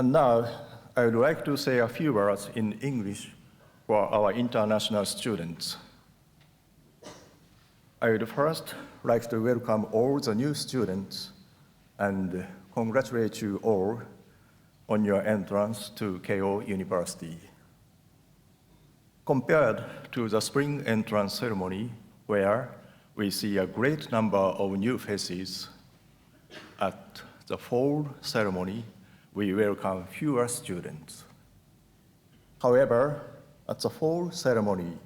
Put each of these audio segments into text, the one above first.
And now, I would like to say a few words in English for our international students. I would first like to welcome all the new students and congratulate you all on your entrance to Keio University. Compared to the spring entrance ceremony, where we see a great number of new faces, at the fall ceremony, we welcome fewer students. However, at the fall ceremony,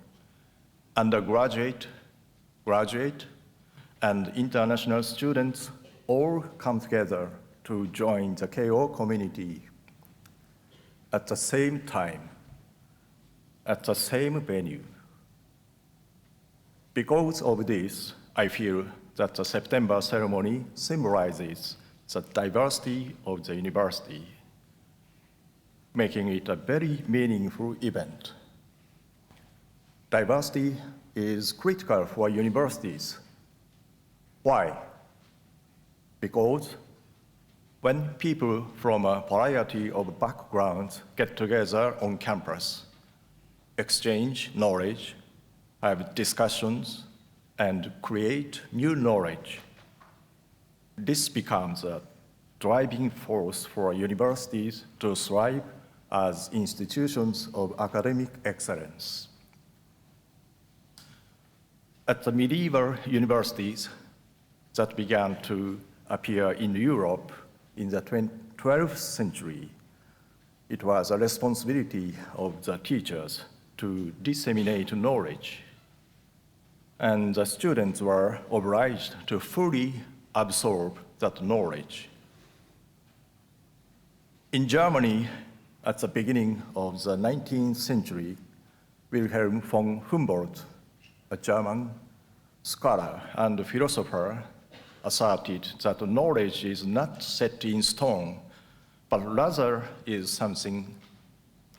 undergraduate, graduate, and international students all come together to join the Keio community at the same time, at the same venue. Because of this, I feel that the September ceremony symbolizes the diversity of the university, making it a very meaningful event. Diversity is critical for universities. Why? Because when people from a variety of backgrounds get together on campus, exchange knowledge, have discussions, and create new knowledge, this becomes a driving force for universities to thrive as institutions of academic excellence. At the medieval universities that began to appear in Europe in the 12th century, it was a responsibility of the teachers to disseminate knowledge, and the students were obliged to fully absorb that knowledge. In Germany, at the beginning of the 19th century, Wilhelm von Humboldt, a German scholar and philosopher, asserted that knowledge is not set in stone, but rather is something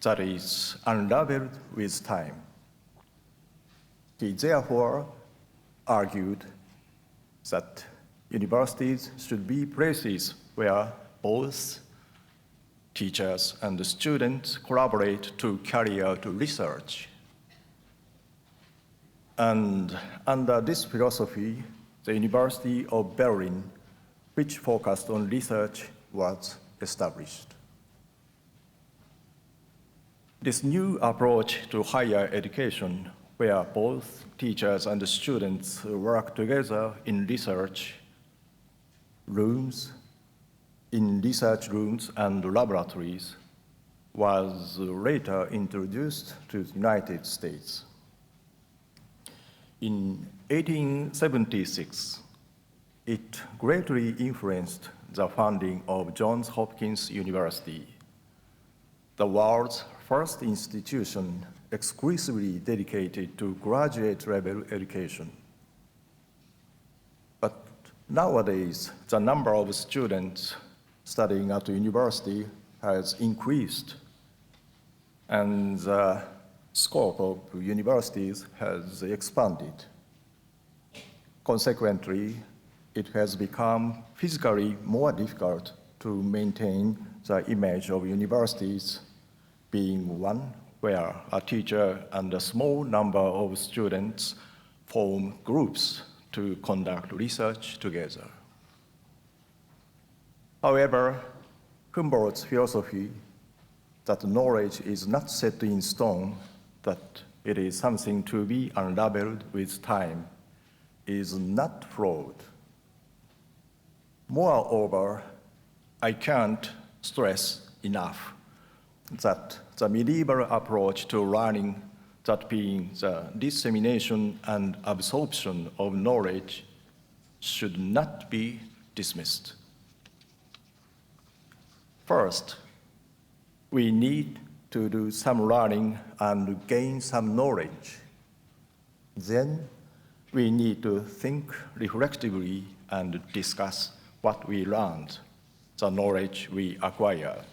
that is unraveled with time. He therefore argued that universities should be places where both teachers and students collaborate to carry out research. And under this philosophy, the University of Berlin, which focused on research, was established. This new approach to higher education, where both teachers and students work together in research rooms, and laboratories, was later introduced to the United States. In 1876, it greatly influenced the founding of Johns Hopkins University, the world's first institution exclusively dedicated to graduate-level education. But nowadays, the number of students studying at the university has increased, and the scope of universities has expanded. Consequently, it has become physically more difficult to maintain the image of universities being one where a teacher and a small number of students form groups to conduct research together. However, Humboldt's philosophy that knowledge is not set in stone, that it is something to be unraveled with time, is not flawed. Moreover, I can't stress enough that the medieval approach to learning, that being the dissemination and absorption of knowledge, should not be dismissed. First, we need to do some learning and gain some knowledge. Then, we need to think reflectively and discuss what we learned, the knowledge we acquired.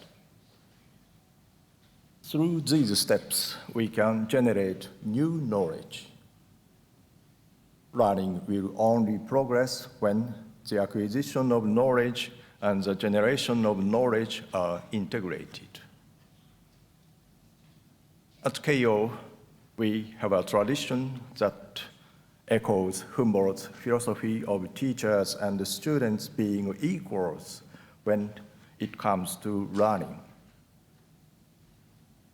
Through these steps, we can generate new knowledge. Learning will only progress when the acquisition of knowledge and the generation of knowledge are integrated. At Keio, we have a tradition that echoes Humboldt's philosophy of teachers and students being equals when it comes to learning.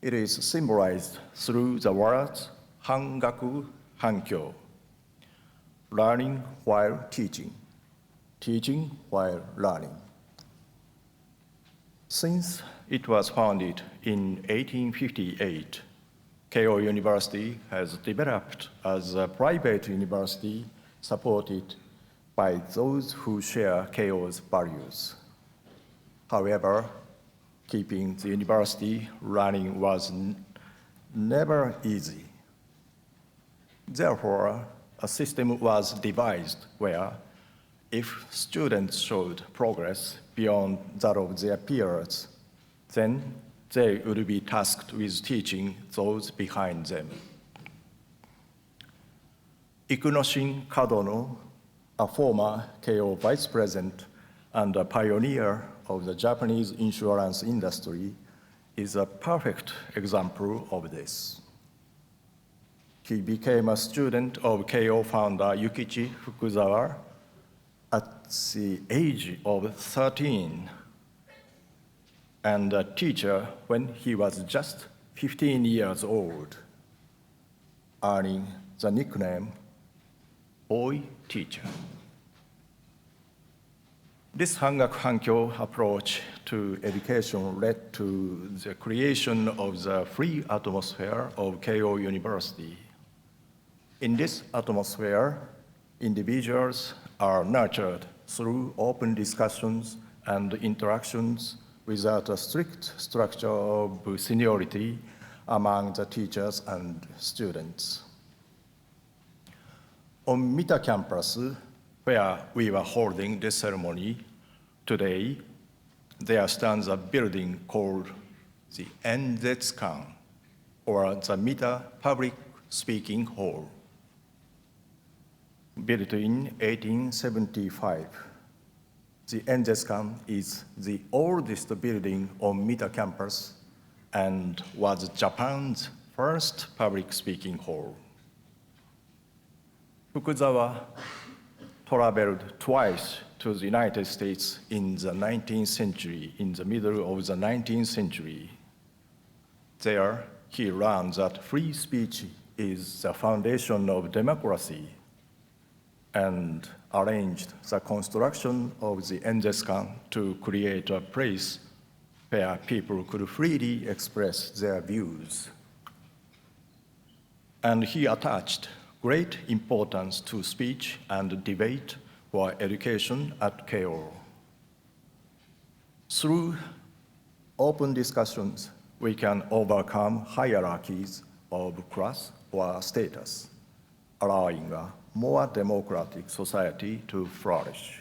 It is symbolized through the words Hangaku Hankyo, learning while teaching, teaching while learning. Since it was founded in 1858, Keio University has developed as a private university supported by those who share Keio's values. However, keeping the university running was never easy. Therefore, a system was devised where, if students showed progress beyond that of their peers, then they would be tasked with teaching those behind them. Ikunoshin Kadono, a former Keio vice president and a pioneer of the Japanese insurance industry, is a perfect example of this. He became a student of Keio founder Yukichi Fukuzawa at the age of 13 and a teacher when he was just 15 years old, earning the nickname Boy Teacher. This Hangaku Hankyo approach to education led to the creation of the free atmosphere of Keio University. In this atmosphere, individuals are nurtured through open discussions and interactions without a strict structure of seniority among the teachers and students. On Mita campus, where we were holding this ceremony, today there stands a building called the Enzetsukan, or the Mita Public Speaking Hall. Built in 1875, the Enzetsukan is the oldest building on Mita campus and was Japan's first public speaking hall. Fukuzawa traveled twice to the United States in the 19th century, in the middle of the 19th century. There, he learned that free speech is the foundation of democracy and arranged the construction of the Enzetsukan to create a place where people could freely express their views. And he attached great importance to speech and debate for education at Keio. Through open discussions, we can overcome hierarchies of class or status, allowing a more democratic society to flourish.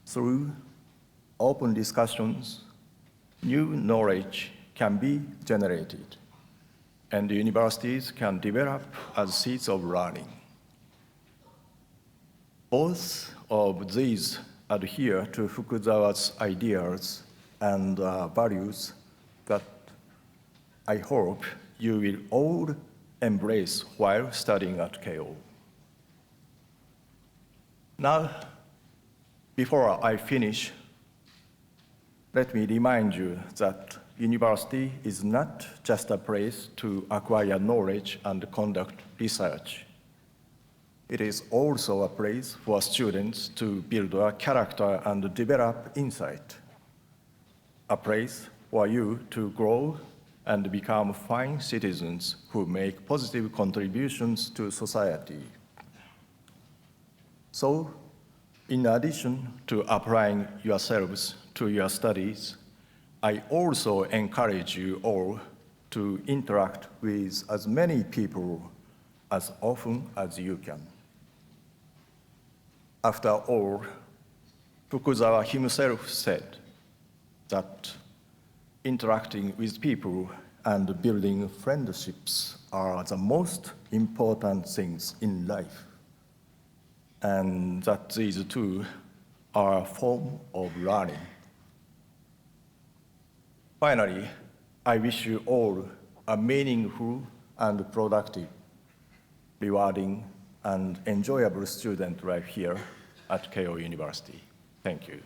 Through open discussions, new knowledge can be generated, and universities can develop as seeds of learning. Both of these adhere to Fukuzawa's ideas and values that I hope you will all embrace while studying at Keio. Now, before I finish, let me remind you that university is not just a place to acquire knowledge and conduct research. It is also a place for students to build a character and develop insight, a place for you to grow and become fine citizens who make positive contributions to society. So, in addition to applying yourselves to your studies, I also encourage you all to interact with as many people as often as you can. After all, Fukuzawa himself said that interacting with people and building friendships are the most important things in life, and that these two are a form of learning. Finally, I wish you all a meaningful and productive, rewarding, and enjoyable student life here at Keio University. Thank you.